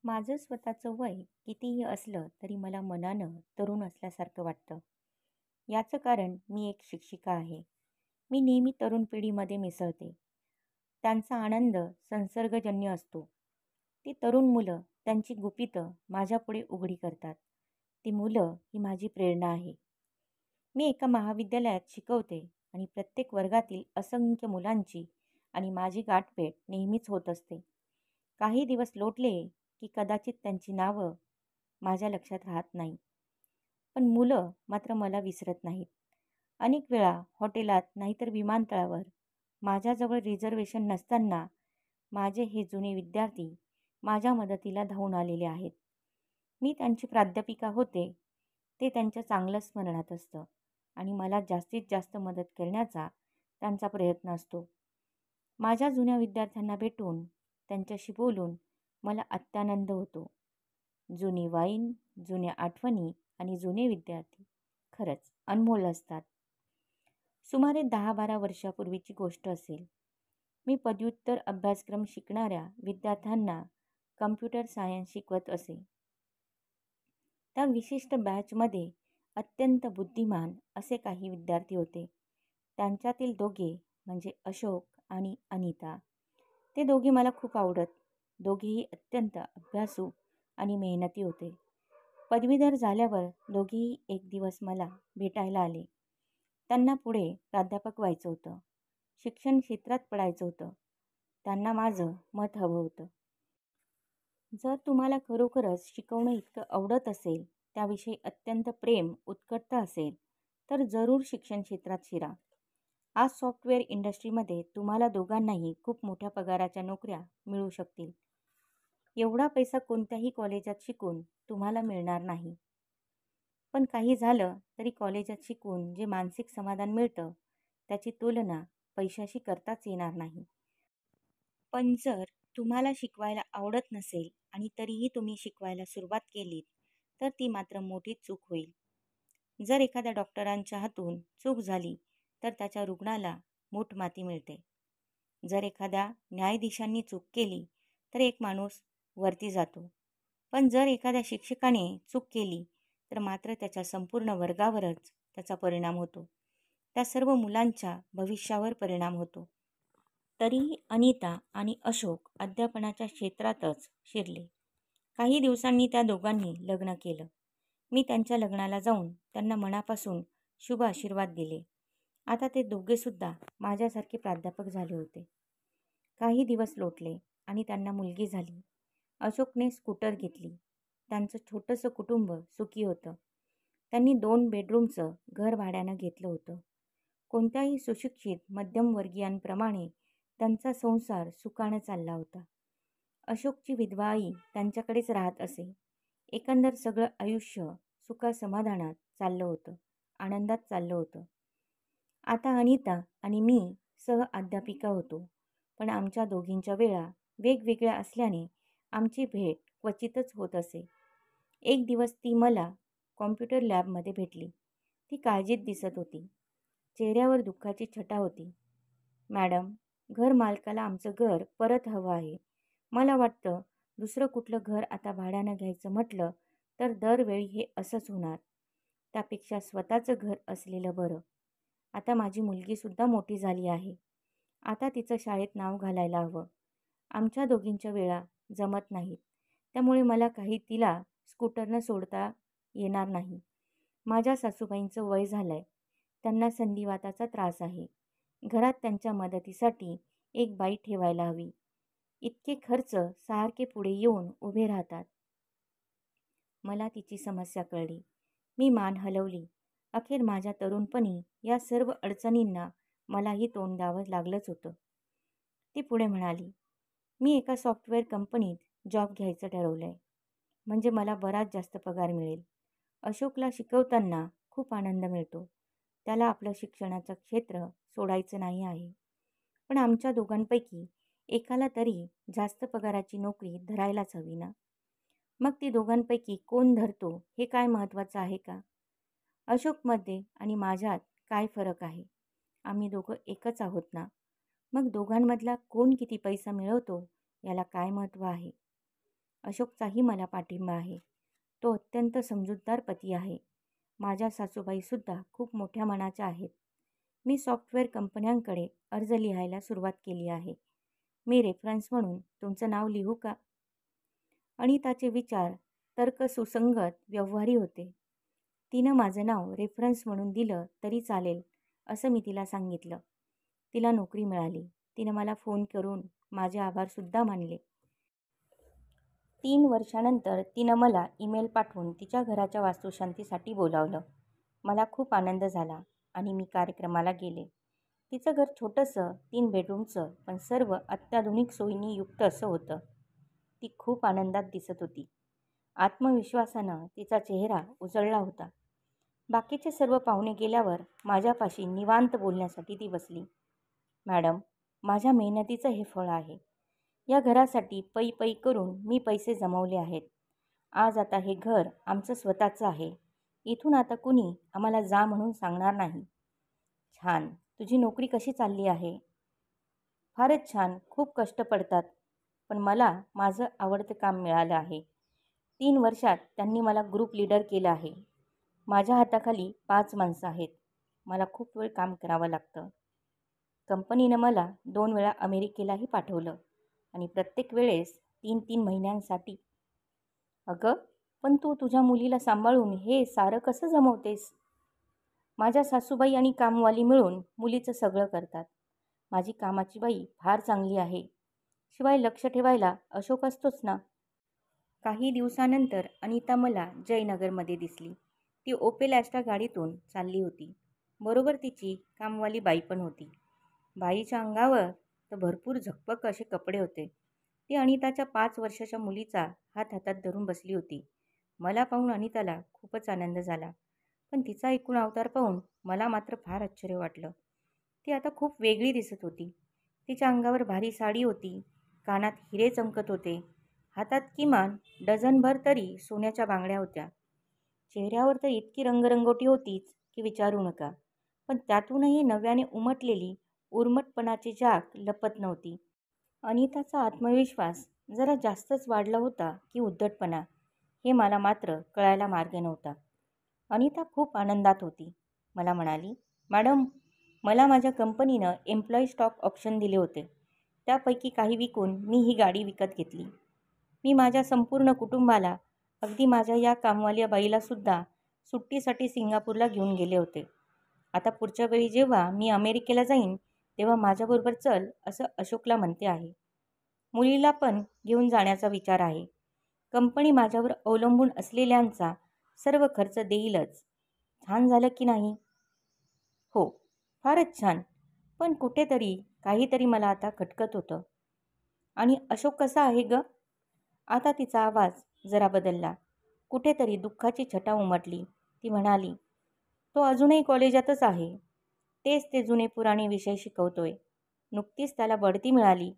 माझं स्वतःचं वय कितीही असलं तरी मला मनानं तरुण असल्यासारखं वाटतं. याचं कारण मी एक शिक्षिका आहे. मी नेहमी तरुण पिढीमध्ये मिसळते. त्यांचा आनंद संसर्गजन्य असतो. ती तरुण मुलं त्यांची गुपितं माझ्यापुढे उघडी करतात. ती मुलं ही माझी प्रेरणा आहे. मी एका महाविद्यालयात शिकवते आणि प्रत्येक वर्गातील असंख्य मुलांची आणि माझी गाठभेट नेहमीच होत असते. काही दिवस लोटले की कदाचित त्यांची नावं माझ्या लक्षात राहत नाही. पण मुलं मात्र मला विसरत नाहीत. अनेक वेळा हॉटेलात नाहीतर विमानतळावर माझ्याजवळ रिझर्वेशन नसताना माझे हे जुने विद्यार्थी माझ्या मदतीला धावून आलेले आहेत. मी त्यांची प्राध्यापिका होते, ते त्यांच्या चांगलं स्मरणात असतं आणि मला जास्तीत जास्त मदत करण्याचा त्यांचा प्रयत्न असतो. माझ्या जुन्या विद्यार्थ्यांना भेटून त्यांच्याशी बोलून मला अत्यानंद होतो. जुनी वाईन, जुन्या आठवणी आणि जुने विद्यार्थी खरंच अनमोल असतात. सुमारे 10-12 वर्षापूर्वीची गोष्ट असेल. मी पदव्युत्तर अभ्यासक्रम शिकणाऱ्या विद्यार्थ्यांना कम्प्युटर सायन्स शिकवत असे. त्या विशिष्ट बॅचमध्ये अत्यंत बुद्धिमान असे काही विद्यार्थी होते. त्यांच्यातील दोघे म्हणजे अशोक आणि अनिता. ते दोघे मला खूप आवडत. दोघेही अत्यंत अभ्यासू आणि मेहनती होते. पदवीधर झाल्यावर दोघेही एक दिवस मला भेटायला आले. त्यांना पुढे प्राध्यापक व्हायचं होतं. शिक्षण क्षेत्रात पडायचं होतं. त्यांना माझं मत हवं होतं. जर तुम्हाला खरोखरच शिकवणं इतकं आवडत असेल, त्याविषयी अत्यंत प्रेम, उत्कटता असेल, तर जरूर शिक्षण क्षेत्रात शिरा. आज सॉफ्टवेअर इंडस्ट्रीमध्ये तुम्हाला दोघांनाही खूप मोठ्या पगाराच्या नोकऱ्या मिळू शकतील. एवढा पैसा कोणत्याही कॉलेजात शिकून तुम्हाला मिळणार नाही. पण काही झालं तरी कॉलेजात शिकून जे मानसिक समाधान मिळतं, त्याची तुलना पैशाशी करताच येणार नाही. पण जर तुम्हाला शिकवायला आवडत नसेल आणि तरीही तुम्ही शिकवायला सुरुवात केलीत, तर ती मात्र मोठीच चूक होईल. जर एखाद्या डॉक्टरांच्या हातून चूक झाली तर त्याच्या रुग्णाला मूठमाती मिळते. जर एखाद्या न्यायाधीशांनी चूक केली तर एक माणूस वरती जातो. पण जर एखाद्या शिक्षकाने चूक केली तर मात्र त्याच्या संपूर्ण वर्गावरच त्याचा परिणाम होतो. त्या सर्व मुलांच्या भविष्यावर परिणाम होतो. तरीही अनिता आणि अशोक अध्यापनाच्या क्षेत्रातच शिरले. काही दिवसांनी त्या दोघांनी लग्न केलं. मी त्यांच्या लग्नाला जाऊन त्यांना मनापासून शुभ आशीर्वाद दिले. आता ते दोघेसुद्धा माझ्यासारखे प्राध्यापक झाले होते. काही दिवस लोटले आणि त्यांना मुलगी झाली. अशोकने स्कूटर घेतली. त्यांचं छोटंसं कुटुंब सुखी होतं. त्यांनी 2 बेडरूमचं घर भाड्यानं घेतलं होतं. कोणत्याही सुशिक्षित मध्यमवर्गीयांप्रमाणे त्यांचा संसार सुखानं चालला होता. अशोकची विधवा आई त्यांच्याकडेच राहत असे. एकंदर सगळं आयुष्य सुखासमाधानात चाललं होतं, आनंदात चाललं होतं. आता अनिता आणि मी सहअध्यापिका होतो. पण आमच्या दोघींच्या वेळा वेगवेगळ्या असल्याने आमची भेट क्वचितच होत असे. एक दिवस ती मला कॉम्प्युटर लॅबमध्ये भेटली. ती काळजीत दिसत होती. चेहऱ्यावर दुःखाची छटा होती. मॅडम, घर मालकाला आमचं घर परत हवं आहे. मला वाटतं दुसरं कुठलं घर आता भाड्यानं घ्यायचं म्हटलं तर दरवेळी हे असंच होणार. त्यापेक्षा स्वतःचं घर असलेलं बरं. आता माझी मुलगीसुद्धा मोठी झाली आहे. आता तिचं शाळेत नाव घालायला हवं. आमच्या दोघींच्या वेळा जमत नाहीत. त्यामुळे मला काही तिला स्कूटरनं सोडता येणार नाही. माझ्या सासूबाईंचं वय झालंय. त्यांना संधिवाताचा त्रास आहे. घरात त्यांच्या मदतीसाठी एक बाई ठेवायला हवी. इतके खर्च सारखे पुढे येऊन उभे राहतात. मला तिची समस्या कळली. मी मान हलवली. अखेर माझ्या तरुणपणी या सर्व अडचणींना मलाही तोंड द्यावं लागलंच होतं. ती पुढे म्हणाली, मी एका सॉफ्टवेअर कंपनीत जॉब घ्यायचं ठरवलं आहे. म्हणजे मला बराच जास्त पगार मिळेल. अशोकला शिकवताना खूप आनंद मिळतो. त्याला आपलं शिक्षणाचं क्षेत्र सोडायचं नाही आहे. पण आमच्या दोघांपैकी एकाला तरी जास्त पगाराची नोकरी धरायलाच हवी ना. मग ती दोघांपैकी कोण धरतो हे काय महत्त्वाचं आहे का? अशोकमध्ये आणि माझ्यात काय फरक आहे? आम्ही दोघं एकच आहोत ना. मग दोघांमधला कोण किती पैसा मिळवतो याला काय महत्त्व आहे? अशोकचाही मला पाठिंबा आहे. तो अत्यंत समजूतदार पती आहे. माझ्या सासूबाईसुद्धा खूप मोठ्या मनाच्या आहेत. मी सॉफ्टवेअर कंपन्यांकडे अर्ज लिहायला सुरुवात केली आहे. मी रेफरन्स म्हणून तुमचं नाव लिहू का? अनिताचे विचार तर्कसुसंगत व्यवहारी होते. तिनं माझं नाव रेफरन्स म्हणून दिलं तरी चालेल असं मी तिला सांगितलं. तिला नोकरी मिळाली. तिनं मला फोन करून माझे आभारसुद्धा मानले. 3 वर्षानंतर तिनं मला ईमेल पाठवून तिच्या घराच्या वास्तुशांतीसाठी बोलावलं. मला खूप आनंद झाला आणि मी कार्यक्रमाला गेले. तिचं घर छोटंसं 3 बेडरूमचं पण सर्व अत्याधुनिक सोयींनी युक्त असं होतं. ती खूप आनंदात दिसत होती. आत्मविश्वासानं तिचा चेहरा उजळला होता. बाकीचे सर्व पाहुणे गेल्यावर माझ्यापाशी निवांत बोलण्यासाठी ती बसली. मॅडम, माझ्या मेहनतीचं हे फळ आहे. या घरासाठी पै करून मी पैसे जमवले आहेत. आज आता हे घर आमचं स्वतःचं आहे. इथून आता कुणी आम्हाला जा म्हणून सांगणार नाही. छान. तुझी नोकरी कशी चालली आहे? फारच छान. खूप कष्ट पडतात. पण मला माझं आवडतं काम मिळालं आहे. 3 वर्षात त्यांनी मला ग्रुप लीडर केलं आहे. माझ्या हाताखाली 5 माणसं आहेत. मला खूप वेळ काम करावं लागतं. कंपनीनं मला 2 वेळा अमेरिकेलाही पाठवलं आणि प्रत्येक वेळेस 3-3 महिन्यांसाठी. अगं, पण तू तुझ्या मुलीला सांभाळून हे सारं कसं जमवतेस? माझ्या सासूबाई आणि कामवाली मिळून मुलीचं सगळं करतात. माझी कामाची बाई फार चांगली आहे. शिवाय लक्ष ठेवायला अशोक असतोच ना. काही दिवसानंतर अनिता मला जयनगरमध्ये दिसली. ती ओपेल ॲस्ट्रा गाडीतून चालली होती. बरोबर तिची कामवाली बाई पण होती. बाईच्या अंगावर तर भरपूर झकपक असे कपडे होते. ती अनिताच्या 5 वर्षाच्या मुलीचा हात हातात धरून बसली होती. मला पाहून अनिताला खूपच आनंद झाला. पण तिचा एकूण अवतार पाहून मला मात्र फार आश्चर्य वाटलं. ती आता खूप वेगळी दिसत होती. तिच्या अंगावर भारी साडी होती. कानात हिरे चमकत होते. हातात किमान डझनभर तरी सोन्याच्या बांगड्या होत्या. चेहऱ्यावर तर इतकी रंगरंगोटी होतीच की विचारू नका. पण त्यातूनही नव्याने उमटलेली उर्मटपणाची जाग लपत नव्हती. अनिताचा आत्मविश्वास जरा जास्तच वाढला होता की उद्धटपणा, हे मला मात्र कळायला मार्ग नव्हता. अनिता खूप आनंदात होती. मला म्हणाली, मॅडम, मला माझ्या कंपनीनं एम्प्लॉई स्टॉक ऑप्शन दिले होते. त्यापैकी काही विकून मी ही गाडी विकत घेतली. मी माझ्या संपूर्ण कुटुंबाला, अगदी माझ्या या कामवाल्या बाईलासुद्धा सुट्टीसाठी सिंगापूरला घेऊन गेले होते. आता पुढच्या वेळी जेव्हा मी अमेरिकेला जाईन तेव्हा माझ्याबरोबर चल असं अशोकला म्हणते आहे. मुलीला पण घेऊन जाण्याचा विचार आहे. कंपनी माझ्यावर अवलंबून असलेल्यांचा सर्व खर्च देईलच. छान झालं की नाही? हो, फारच छान. पण कुठेतरी काहीतरी मला आता खटकत होतं. आणि अशोक कसा आहे ग? आता तिचा आवाज जरा बदलला. कुठेतरी दुःखाची छटा उमटली. ती म्हणाली, तो अजूनही कॉलेजातच आहे. तेच ते जुने पुराणे विषय शिकवतोय. नुकतीच त्याला बढती मिळाली.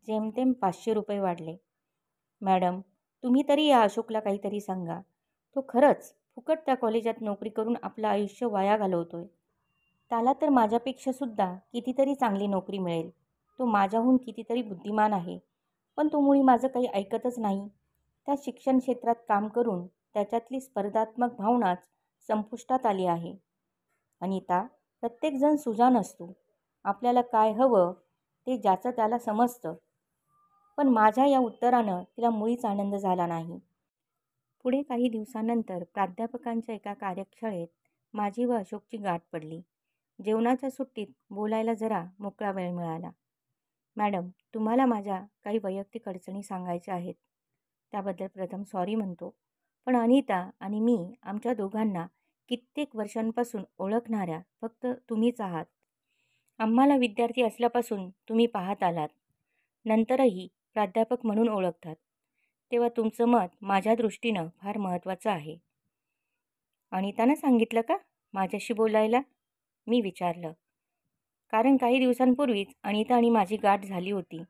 जेमतेम 500 रुपये वाढले. मॅडम, तुम्ही तरी या अशोकला काहीतरी सांगा. तो खरंच फुकट त्या कॉलेजात नोकरी करून आपलं आयुष्य वाया घालवतोय. त्याला तर माझ्यापेक्षासुद्धा कितीतरी चांगली नोकरी मिळेल. तो माझ्याहून कितीतरी बुद्धिमान आहे. पण तो मुळी माझं काही ऐकतच नाही. त्या शिक्षण क्षेत्रात काम करून त्याच्यातली स्पर्धात्मक भावनाच संपुष्टात आली आहे. अनिता, प्रत्येकजण सुजाण असतो. आपल्याला काय हवं ते ज्याचं त्याला समजतं. पण माझ्या या उत्तरानं तिला मुळीच आनंद झाला नाही. पुढे काही दिवसानंतर प्राध्यापकांच्या एका कार्यशाळेत माझी व अशोकची गाठ पडली. जेवणाच्या सुट्टीत बोलायला जरा मोकळा वेळ मिळाला. मॅडम, तुम्हाला माझ्या काही वैयक्तिक अडचणी सांगायच्या आहेत. त्याबद्दल प्रथम सॉरी म्हणतो. पण अनिता आणि मी आमच्या दोघांना कित्येक वर्षांपासून ओळखणाऱ्या फक्त तुम्हीच आहात. आम्हाला विद्यार्थी असल्यापासून तुम्ही पाहत आलात. नंतरही प्राध्यापक म्हणून ओळखतात. तेव्हा तुमचं मत माझ्या दृष्टीनं फार महत्त्वाचं आहे. अनितानं सांगितलं का माझ्याशी बोलायला? मी विचारलं. कारण काही दिवसांपूर्वीच अनिता आणि माझी गाठ झाली होती.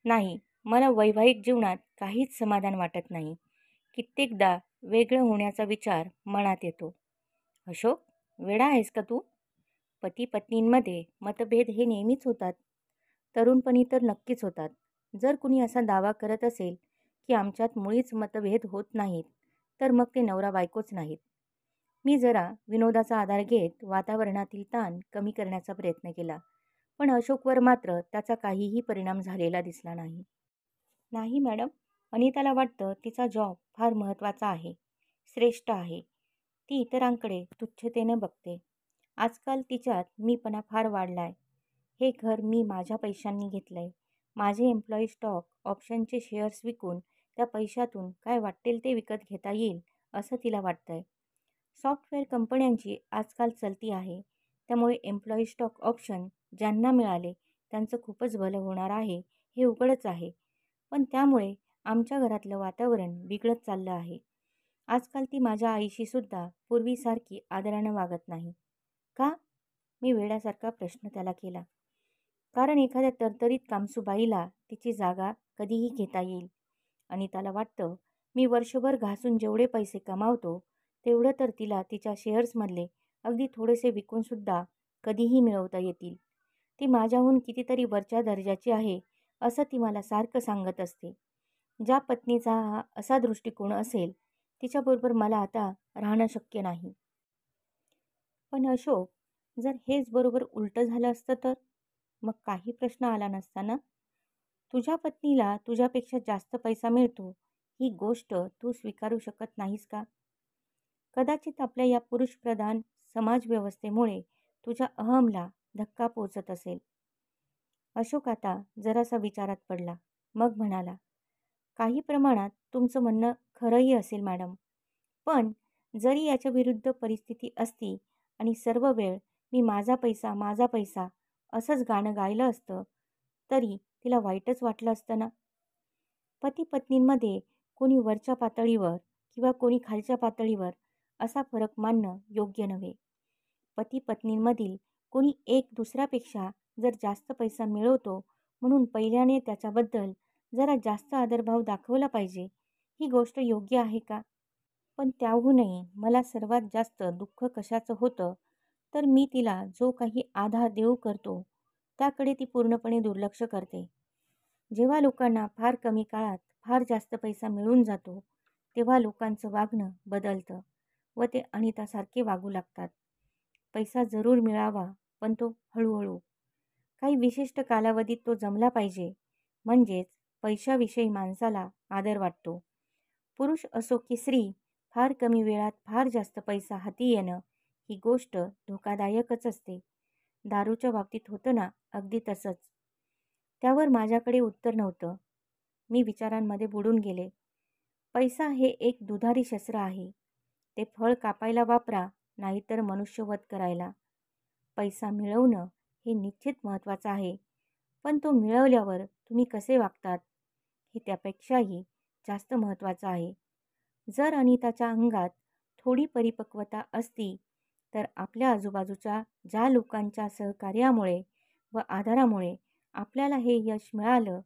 नाही, मला वैवाहिक जीवनात काहीच समाधान वाटत नाही. कित्येकदा वेगळं होण्याचा विचार मनात येतो. अशोक, वेडा आहेस का तू? पती पत्नींमध्ये मतभेद हे नेहमीच होतात. तरुणपणी तर नक्कीच होतात. जर कुणी असा दावा करत असेल की आमच्यात मुळीच मतभेद होत नाहीत, तर मग ते नवरा बायकोच नाहीत. मी जरा विनोदाचा आधार घेत वातावरणातील ताण कमी करण्याचा प्रयत्न केला. पण अशोकवर मात्र त्याचा काहीही परिणाम झालेला दिसला नाही. नाही मॅडम, अनिताला वाटतं तिचा जॉब फार महत्त्वाचा आहे, श्रेष्ठ आहे. ती इतरांकडे तुच्छतेने बघते. आजकाल तिच्यात मीपणा फार वाढलाय. हे घर मी माझ्या पैशांनी घेतलंय. माझे एम्प्लॉई स्टॉक ऑप्शनचे शेअर्स विकून त्या पैशातून काय वाटेल ते विकत घेता येईल असं तिला वाटतंय. सॉफ्टवेअर कंपन्यांची आजकाल चलती आहे. त्यामुळे एम्प्लॉई स्टॉक ऑप्शन ज्यांना मिळाले त्यांचं खूपच भलं होणार आहे हे उघडच आहे. पण त्यामुळे आमच्या घरातलं वातावरण बिघडत चाललं आहे. आजकाल ती माझ्या आईशी सुद्धा पूर्वीसारखी आदरानं वागत नाही. का? मी वेड्यासारखा प्रश्न त्याला केला. कारण एखाद्या तरतरीत कामसूबाईला तिची जागा कधीही घेता येईल. अनिताला वाटतं मी वर्षभर घासून जेवढे पैसे कमावतो तेवढं तर तिला तिच्या शेअर्समधले अगदी थोडेसे विकूनसुद्धा कधीही मिळवता येतील. ती माझ्याहून कितीतरी वरच्या दर्जाची आहे असं ती मला सारखं सांगत असते. ज्या पत्नीचा हा असा दृष्टिकोन असेल तिच्याबरोबर मला आता राहणं शक्य नाही. पण अशोक, जर हेच बरोबर उलटं झालं असतं तर? मग काही प्रश्न आला नसता ना? तुझ्या पत्नीला तुझ्यापेक्षा जास्त पैसा मिळतो ही गोष्ट तू स्वीकारू शकत नाहीस का? कदाचित आपल्या या पुरुषप्रधान समाजव्यवस्थेमुळे तुझ्या अहमला धक्का पोचत असेल. अशोक आता जरासा विचारात पडला. मग म्हणाला, काही प्रमाणात तुमचं म्हणणं खरंही असेल मॅडम. पण जरी याच्या विरुद्ध परिस्थिती असती आणि सर्व वेळ मी माझा पैसा असंच गाणं गायलं असतं तरी तिला वाईटच वाटलं असतं ना. पती पत्नींमध्ये कोणी वरच्या पातळीवर किंवा कोणी खालच्या पातळीवर असा फरक मानणं योग्य नव्हे. पती पत्नींमधील कोणी एक दुसऱ्यापेक्षा जर जास्त पैसा मिळवतो म्हणून पहिल्याने त्याच्याबद्दल जरा जास्त आदरभाव दाखवला पाहिजे, ही गोष्ट योग्य आहे का? पण त्याहूनही मला सर्वात जास्त दुःख कशाचं होतं तर मी तिला जो काही आधार देऊ करतो त्याकडे ती पूर्णपणे दुर्लक्ष करते. जेव्हा लोकांना फार कमी काळात फार जास्त पैसा मिळून जातो तेव्हा लोकांचं वागणं बदलतं व ते अनितासारखे वागू लागतात. पैसा जरूर मिळावा पण तो हळूहळू, काही विशिष्ट कालावधीत तो जमला पाहिजे. म्हणजेच पैशाविषयी माणसाला आदर वाटतो. पुरुष असो की स्त्री, फार कमी वेळात फार जास्त पैसा हाती येणं ही गोष्ट धोकादायकच असते. दारूच्या बाबतीत होतं ना अगदी तसंच. त्यावर माझ्याकडे उत्तर नव्हतं. मी विचारांमध्ये बुडून गेले. पैसा हे एक दुधारी शस्त्र आहे. ते फळ कापायला वापरा, नाहीतर मनुष्यवध करायला. पैसा मिळवणं हे निश्चित महत्त्वाचं आहे. पण तो मिळवल्यावर तुम्ही कसे वागतात हे त्यापेक्षाही जास्त महत्त्वाचं आहे. जर अनिताच्या अंगात थोडी परिपक्वता असती तर आपल्या आजूबाजूच्या ज्या लोकांच्या सहकार्यामुळे व आधारामुळे आपल्याला हे यश मिळालं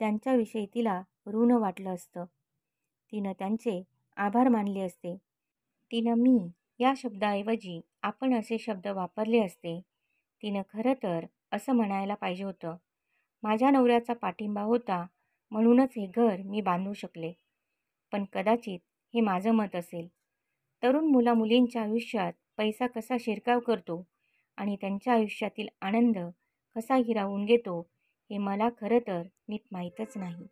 त्यांच्याविषयी तिला ऋण वाटलं असतं. तिनं त्यांचे आभार मानले असते. तिनं मी या शब्दाऐवजी आपण असे शब्द वापरले असते. तिनं खरं तर असं म्हणायला पाहिजे होतं, माझ्या नवऱ्याचा पाठिंबा होता म्हणूनच हे घर मी बांधू शकले. पण कदाचित हे माझं मत असेल. तरुण मुलामुलींच्या आयुष्यात पैसा कसा शिरकाव करतो आणि त्यांच्या आयुष्यातील आनंद कसा हिरावून घेतो हे मला खरं तर नीट माहीतच नाही.